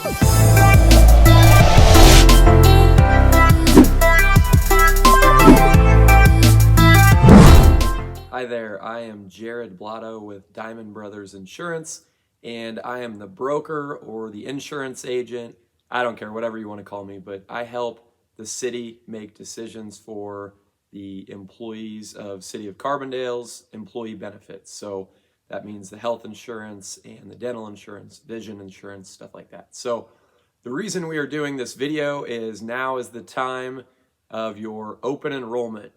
Hi there, I am Jared Blotto with Diamond Brothers Insurance, and I am the broker or the insurance agent. I don't care, whatever you want to call me, but I help the city make decisions for the employees of City of Carbondale's employee benefits. So that means the health insurance and the dental insurance, vision insurance, stuff like that. So the reason we are doing this video is now is the time of your open enrollment.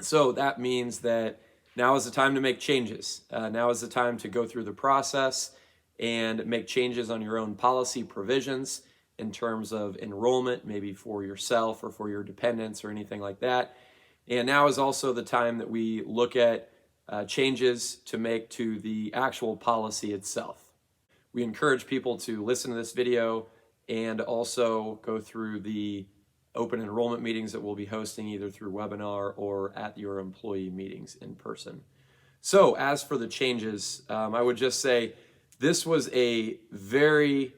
So that means that now is the time to make changes. Now is the time to go through the process and make changes on your own policy provisions in terms of enrollment, maybe for yourself or for your dependents or anything like that. And now is also the time that we look at changes to make to the actual policy itself. We encourage people to listen to this video and also go through the open enrollment meetings that we'll be hosting either through webinar or at your employee meetings in person. So as for the changes, I would just say this was a very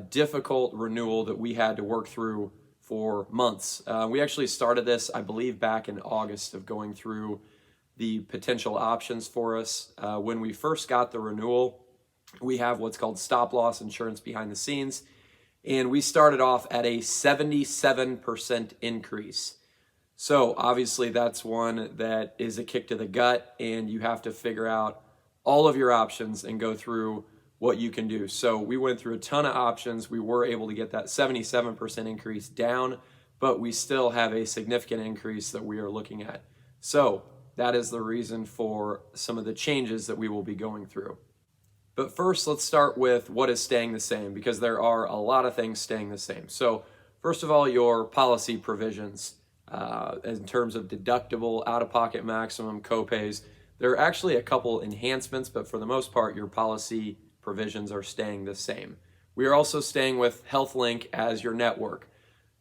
difficult renewal that we had to work through for months. We actually started this, I believe, back in August of going through the potential options for us. When we first got the renewal, we have what's called stop loss insurance behind the scenes. And we started off at a 77% increase. So obviously that's one that is a kick to the gut, and you have to figure out all of your options and go through what you can do. So we went through a ton of options. We were able to get that 77% increase down, but we still have a significant increase that we are looking at. So that is the reason for some of the changes that we will be going through. But first, let's start with what is staying the same, because there are a lot of things staying the same. So first of all, your policy provisions in terms of deductible, out-of-pocket maximum, copays. There are actually a couple enhancements, but for the most part, your policy provisions are staying the same. We are also staying with HealthLink as your network.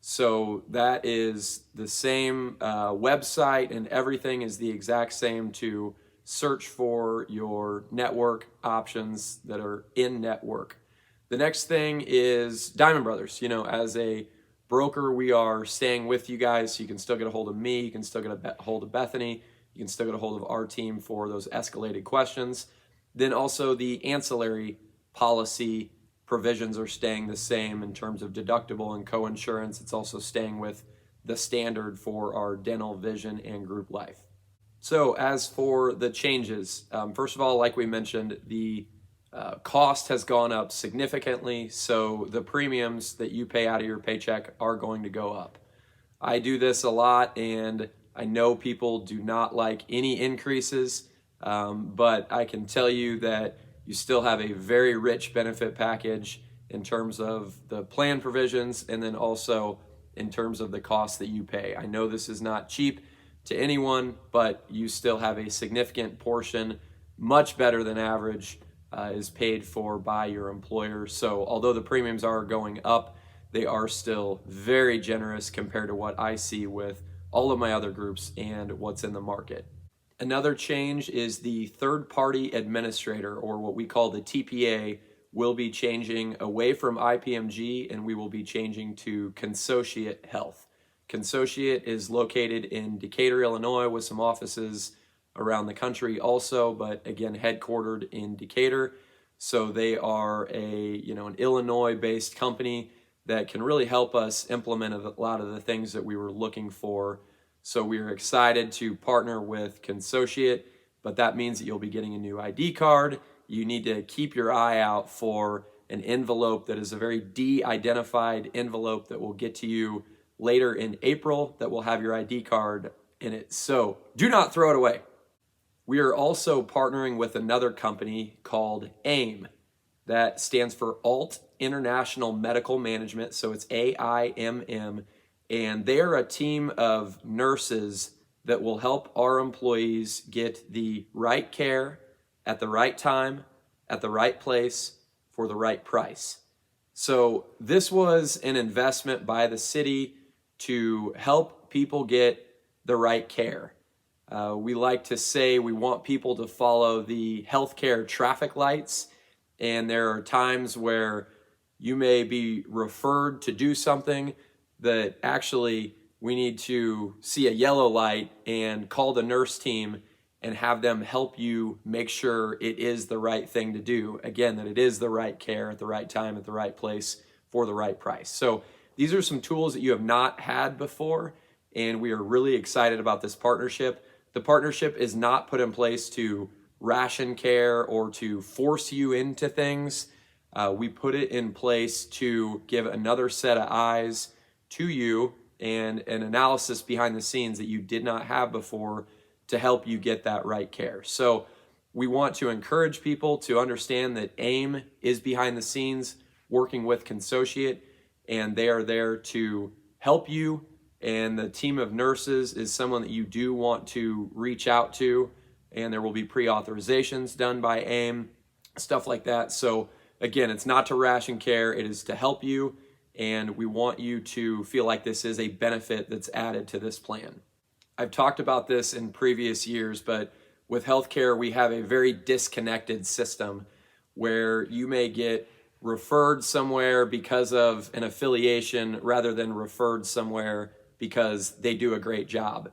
So that is the same website, and everything is the exact same to search for your network options that are in network. The next thing is Diamond Brothers. You know, as a broker, we are staying with you guys. You can still get a hold of me. You can still get a hold of Bethany. You can still get a hold of our team for those escalated questions. Then also the ancillary policy provisions are staying the same in terms of deductible and co-insurance. It's also staying with the standard for our dental, vision, and group life. So as for the changes, first of all, like we mentioned, the cost has gone up significantly, so the premiums that you pay out of your paycheck are going to go up. I do this a lot, and I know people do not like any increases, but I can tell you that you still have a very rich benefit package in terms of the plan provisions and then also in terms of the cost that you pay. I know this is not cheap to anyone, but you still have a significant portion, much better than average, is paid for by your employer. So although the premiums are going up, they are still very generous compared to what I see with all of my other groups and what's in the market. Another change is the third-party administrator, or what we call the TPA, will be changing away from IPMG, and we will be changing to Consociate Health. Consociate is located in Decatur, Illinois, with some offices around the country also, but again, headquartered in Decatur. So they are an Illinois-based company that can really help us implement a lot of the things that we were looking for. So we are excited to partner with Consociate, but that means that you'll be getting a new ID card. You need to keep your eye out for an envelope that is a very de-identified envelope that will get to you later in April that will have your ID card in it. So do not throw it away. We are also partnering with another company called AIM. That stands for Alt International Medical Management. So it's AIMM. And they are a team of nurses that will help our employees get the right care at the right time, at the right place, for the right price. So this was an investment by the city to help people get the right care. We like to say we want people to follow the healthcare traffic lights, and there are times where You may be referred to do something that actually we need to see a yellow light and call the nurse team and have them help you make sure it is the right thing to do. Again, that it is the right care at the right time, at the right place, for the right price. So these are some tools that you have not had before, and we are really excited about this partnership. The partnership is not put in place to ration care or to force you into things. We put it in place to give another set of eyes to you and an analysis behind the scenes that you did not have before to help you get that right care. So we want to encourage people to understand that AIM is behind the scenes working with Consociate, and they are there to help you. And the team of nurses is someone that you do want to reach out to, and there will be pre-authorizations done by AIM, stuff like that. So again, it's not to ration care, it is to help you, and we want you to feel like this is a benefit that's added to this plan. I've talked about this in previous years, but with healthcare, we have a very disconnected system where you may get referred somewhere because of an affiliation rather than referred somewhere because they do a great job.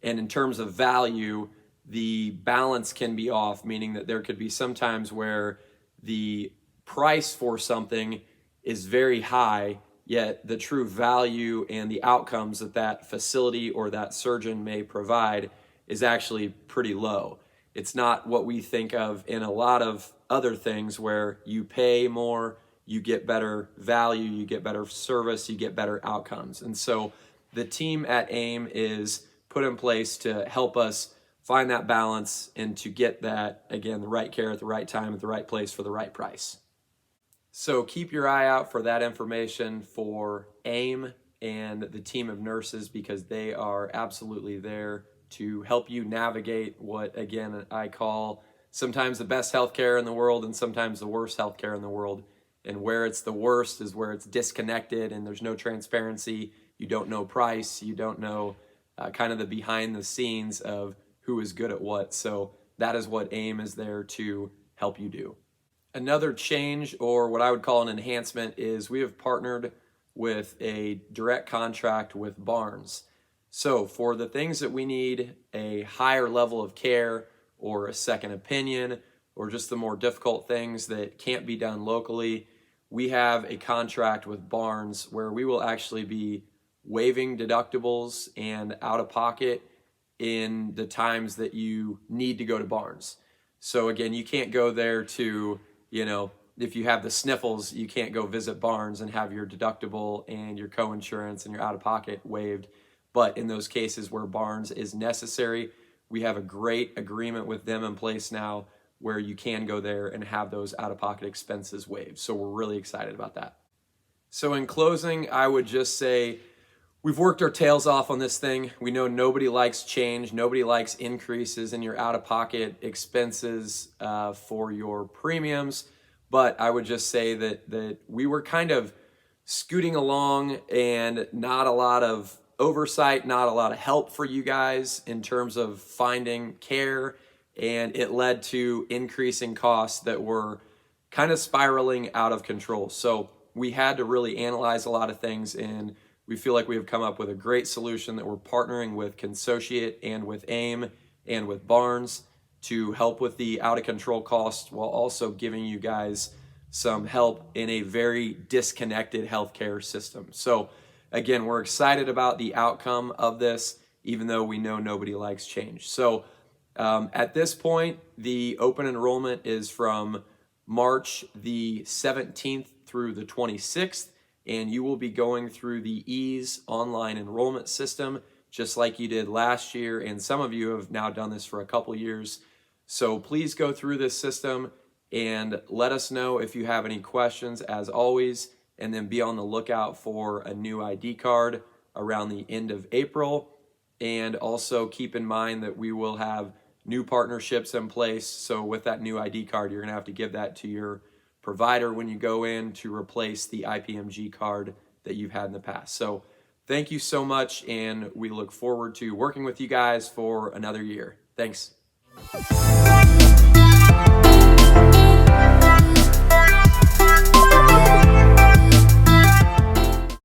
And in terms of value, the balance can be off, meaning that there could be some times where the price for something is very high, yet the true value and the outcomes that that facility or that surgeon may provide is actually pretty low. It's not what we think of in a lot of other things where you pay more, you get better value, you get better service, you get better outcomes. And so the team at AIM is put in place to help us find that balance and to get that, again, the right care at the right time, at the right place for the right price. So keep your eye out for that information for AIM and the team of nurses, because they are absolutely there to help you navigate what, again, I call sometimes the best healthcare in the world and sometimes the worst healthcare in the world. And where it's the worst is where it's disconnected and there's no transparency. You don't know price. You don't know kind of the behind the scenes of who is good at what. So that is what AIM is there to help you do. Another change, or what I would call an enhancement, is we have partnered with a direct contract with Barnes. So for the things that we need a higher level of care or a second opinion or just the more difficult things that can't be done locally, we have a contract with Barnes where we will actually be waiving deductibles and out of pocket in the times that you need to go to Barnes. So again, you can't go there to, if you have the sniffles, you can't go visit Barnes and have your deductible and your co-insurance and your out-of-pocket waived. But in those cases where Barnes is necessary, we have a great agreement with them in place now where you can go there and have those out-of-pocket expenses waived. So we're really excited about that. So in closing, I would just say we've worked our tails off on this thing. We know nobody likes change. Nobody likes increases in your out-of-pocket expenses for your premiums. But I would just say that we were kind of scooting along and not a lot of oversight, not a lot of help for you guys in terms of finding care. And it led to increasing costs that were kind of spiraling out of control. So we had to really analyze a lot of things, and we feel like we have come up with a great solution that we're partnering with Consociate and with AIM and with Barnes to help with the out of control costs while also giving you guys some help in a very disconnected healthcare system. So again, we're excited about the outcome of this, even though we know nobody likes change. So at this point, the open enrollment is from March the 17th through the 26th. And you will be going through the EASE online enrollment system, just like you did last year. And some of you have now done this for a couple years. So please go through this system and let us know if you have any questions, as always. And then be on the lookout for a new ID card around the end of April. And also keep in mind that we will have new partnerships in place. So with that new ID card, you're going to have to give that to your provider when you go in to replace the IPMG card that you've had in the past. So thank you so much, and we look forward to working with you guys for another year. Thanks.